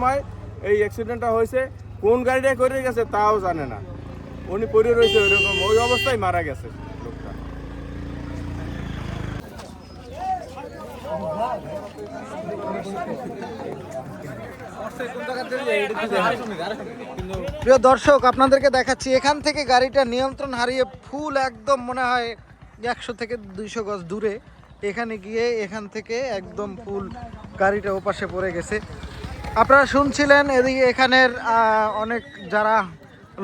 সময় এই অ্যাক্সিডেন্টটা হয়েছে, কোন গাড়িটা করে গেছে তাও জানে না, উনি পড়ে রয়েছে ওইরকম, ওই অবস্থায় মারা গেছে লোকটা। প্রিয় দর্শক, আপনাদেরকে দেখাচ্ছি এখান থেকে গাড়িটা নিয়ন্ত্রণ হারিয়ে ফুল একদম মনে হয় 100 থেকে 200 গজ দূরে এখানে গিয়ে এখান থেকে একদম ফুল গাড়িটা ওপাশে পড়ে গেছে। আপনারা শুনছিলেন এদিকে এখানের অনেক যারা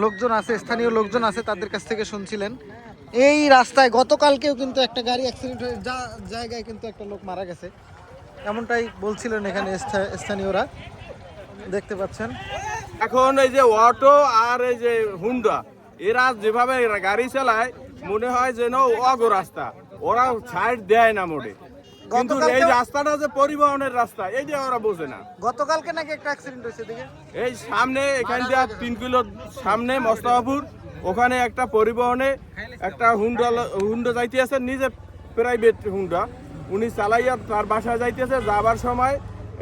লোকজন আছে, স্থানীয় লোকজন আছে, তাদের কাছ থেকে শুনছিলেন এই রাস্তায় গতকালকেও কিন্তু একটা গাড়ি অ্যাক্সিডেন্ট হয়ে জায়গায় কিন্তু একটা লোক মারা গেছে, এমনটাই বলছিলেন এখানে স্থানীয়রা, দেখতে পাচ্ছেন। এখন এই যে অটো আর এই যে হুন্ডা, এরা যেভাবে গাড়ি চালায় মনে হয় যেন অগো রাস্তা, ওরা সাইড দেয় না মোড়ে, কিন্তু এই রাস্তাটা যে পরিবহনের রাস্তা এইটা ওরা বোঝে না। গতকালকে নাকি একটা অ্যাক্সিডেন্ট হয়েছে দিকে, এই সামনে এখান থেকে 3 কিলো সামনে মোস্তফাপুর, ওখানে একটা পরিবহনে একটা হুন্ডা যাইতে আছে, নিজে প্রাইভেট হুন্ডা, উনি চালাইয়া তার বাসায় যাইতেছে, যাবার সময়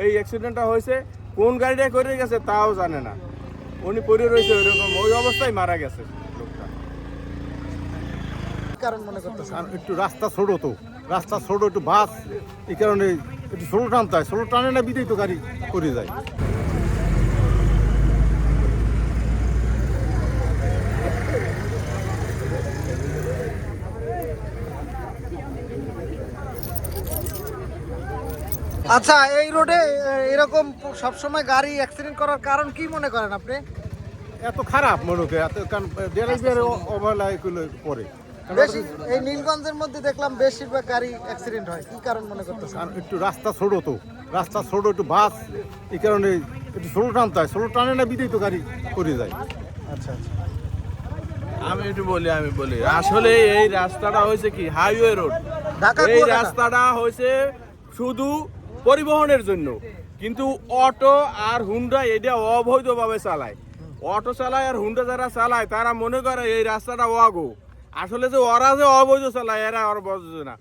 এই অ্যাক্সিডেন্টটা হয়েছে, কোন গাড়িটা করে গেছে তাও জানে না, উনি পড়ে রয়েছে ওইরকম, ওই অবস্থায় মারা গেছে লোকটা। কারণ মনে করতেছে একটু রাস্তা ছোট, তো রাস্তা ছোট, একটু বাস, এই কারণে একটু ছোটো টানতে হয়, ছোটো টানে না বিদেই তো গাড়ি করে যায়। আচ্ছা, এই রোডে এরকম সবসময় গাড়ি অ্যাক্সিডেন্ট করার কারণ কি মনে করেন আপনি? এত খারাপ মনে করে, এত কারণ ড্রাইভারের অবহেলায় পরে বেশি এই নীলগঞ্জের মধ্যে দেখলাম বেশিরভাগ গাড়ি অ্যাক্সিডেন্ট হয়, কি কারণ মনে করতেছেন? একটু রাস্তা ছোট, তো রাস্তা ছোট, একটু বাস, এই কারণে একটু ছোটো টানতে হয়, ছোটো টানে না বিদেই তো গাড়ি করে যায়। আচ্ছা আচ্ছা, আমি বলি আসলে এই রাস্তাটা হয়েছে কি হাইওয়ে রোড, এই রাস্তাটা হয়েছে শুধু পরিবহনের জন্য, কিন্তু অটো আর হুন্ডা এটা অবৈধভাবে চালায়, অটো চালায় আর হুন্ডা যারা চালায় তারা মনে করে এই রাস্তাটা অগো, আসলে যে ওরা যে অবৈধ চালায় এরা আর বোঝে না।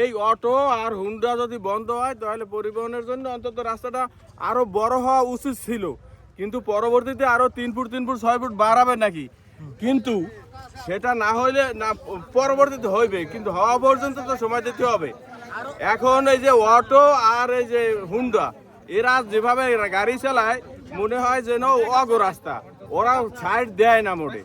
এই অটো আর হুন্ডা যদি বন্ধ হয় তাহলে পরিবহনের জন্য অন্তত রাস্তাটা আরো বড় হওয়া উচিত ছিল, কিন্তু পরবর্তীতে আরো 3 ফুট 6 ফুট বাড়াবে নাকি, কিন্তু সেটা না হইলে না পরবর্তীতে হইবে, কিন্তু হওয়া পর্যন্ত তো সময় দিতে হবে। এখন এই যে অটো আর এই যে হুন্ডা, এরা যেভাবে গাড়ি চালায় মনে হয় যেন অগো রাস্তা, ওরা সাইড দেয় না মোড়ে,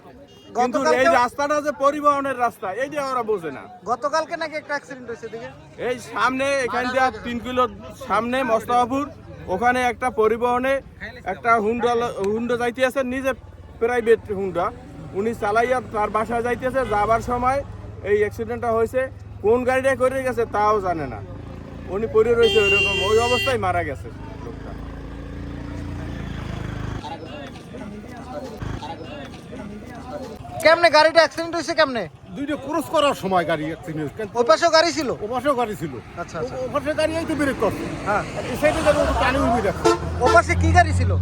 কিন্তু এই রাস্তাটা যে পরিবহনের রাস্তা এইটা ওরা বোঝে না। গতকালকে নাকি একটা অ্যাক্সিডেন্ট হয়েছে দিকে, এই সামনে এখান থেকে 3 কিলো সামনে মোস্তফাপুর, ওখানে একটা পরিবহনে একটা হুন্ডা যাইতে আছে, নিজে প্রাইভেট হুন্ডা, উনি চালাইয়া তার বাসায় যাইতেছে, যাবার সময় এই অ্যাক্সিডেন্টটা হয়েছে, কোন গাড়িটা করে গেছে তাও জানে না, উনি পড়ে রয়েছে ওইরকম, ওই অবস্থায় মারা গেছে লোকটা। কেমনে গাড়িটা অ্যাক্সিডেন্ট হয়েছে কেমনে? দুইটা ক্রস করার সময় গাড়ি অ্যাক্সিডেন্ট, ওই পাশেও গাড়ি ছিল, ও পাশেও গাড়ি ছিল। আচ্ছা আচ্ছা, ও পাশে গাড়ি এই তো ব্রেক করছে, হ্যাঁ, এই সাইডে যাবে ও টানে উঠে রাখছে। ও পাশে কি গাড়ি ছিল?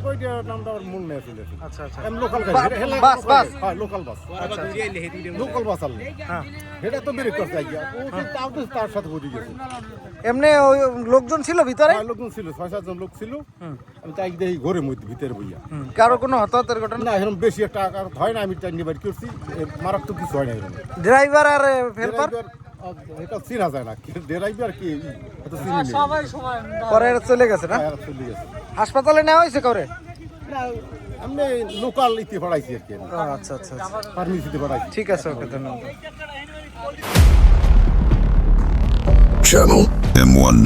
ওইটার নামটা আমার মনে নেই আসলে। আচ্ছা আচ্ছা, লোকাল গাড়ি, বাস বাস, হ্যাঁ লোকাল বাস, আচ্ছা লোকাল বাস আনলে, হ্যাঁ, এটা তো ব্রেক করছে আইয়া, ও তাও তো তার সাথে পড়ে গেছে। এমনি ওই লোকজন ছিল ভিতরে? হ্যাঁ, লোকজন ছিল, 6-7 জন লোক ছিল। আমি তাই দেখি ঘরের মধ্যে ভিতরে বইয়া, কারো কোনো হতাহতের ঘটনা না এরকম বেশি একটা আঘাত হয় না, আমি টাইনি বাড়ি করছি, মারাত্মক কিছু হয় না এরকম। ড্রাইভার আর হেল্পার এটা চিনা যায় না, ড্রাইভার কি এত চিনি নেই। পরে চলে গেছে না? হ্যাঁ, চলে গেছে। হাসপাতালে নেওয়া হয়েছে করে? না, আমি লোকাল ইতে পড়াইছি আর কি, আচ্ছা আচ্ছা, ফার্মেসিতে পড়াইছি। ঠিক আছে, ওকে, ধন্যবাদ। Channel M1